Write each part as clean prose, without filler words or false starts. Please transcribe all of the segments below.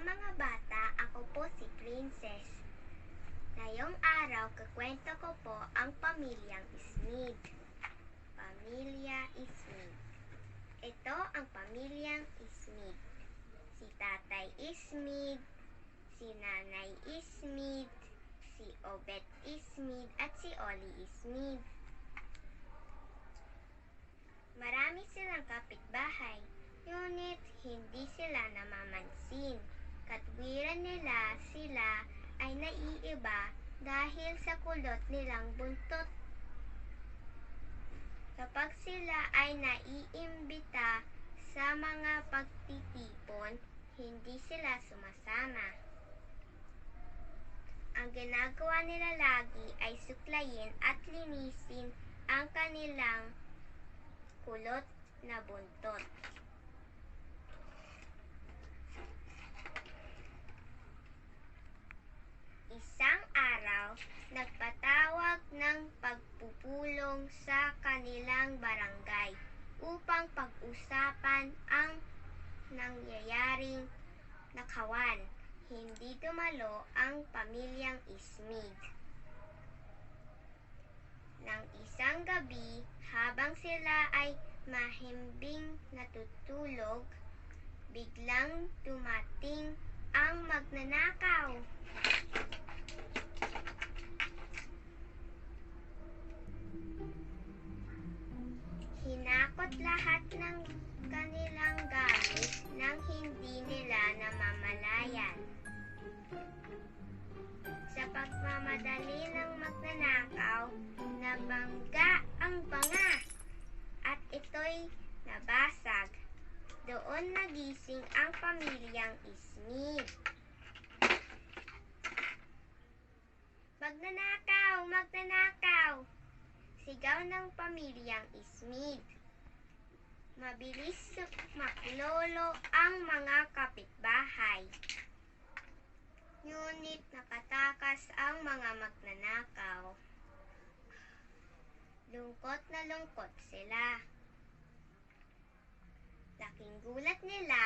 mga bata, ako po si Princess. Ngayong araw, kakwento ko po ang pamilyang Smith. Pamilya Smith. Ito ang pamilyang Smith. Si Tatay Smith, si Nanay Smith, si Obet Smith at si Ollie Smith. Marami silang kapitbahay, ngunit hindi sila namamansin. Katwiran nila sila ay naiiba dahil sa kulot nilang buntot. Kapag sila ay naiimbita sa mga pagtitipon, hindi sila sumasama. Ang ginagawa nila lagi ay suklayin at linisin ang kanilang kulot na buntot. Isang araw, nagpatawag ng pagpupulong sa kanilang barangay upang pag-usapan ang nangyayaring nakawan. Hindi dumalo ang pamilyang Smith. Nang isang gabi, habang sila ay mahimbing natutulog, biglang dumating ang magnanakaw. Hinakot lahat ng kanilang gamit nang hindi nila namamalayan. Sa pagmamadali ng magnanakaw, nabangga ang banga at ito'y nabasag. Doon nagising ang pamilyang Smith. Magnanakaw! Magnanakaw! Sigaw ng pamilyang Smith. Mabilis maklolo ang mga kapitbahay. Ngunit nakatakas ang mga magnanakaw. Lungkot na lungkot sila. Laking gulat nila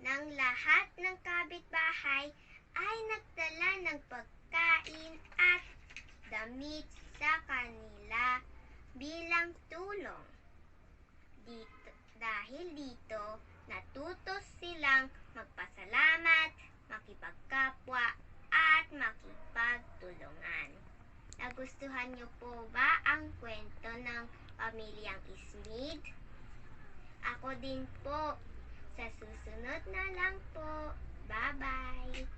nang lahat ng kapitbahay ay nagdala ng pagkain at damit sa kanila bilang tulong. Dahil dito, natuto silang magpasalamat, makipagkapwa, at makipagtulungan. Nagustuhan niyo po ba ang kwento ng pamilyang Smith? Ako din po. Sa susunod na lang po. Bye-bye!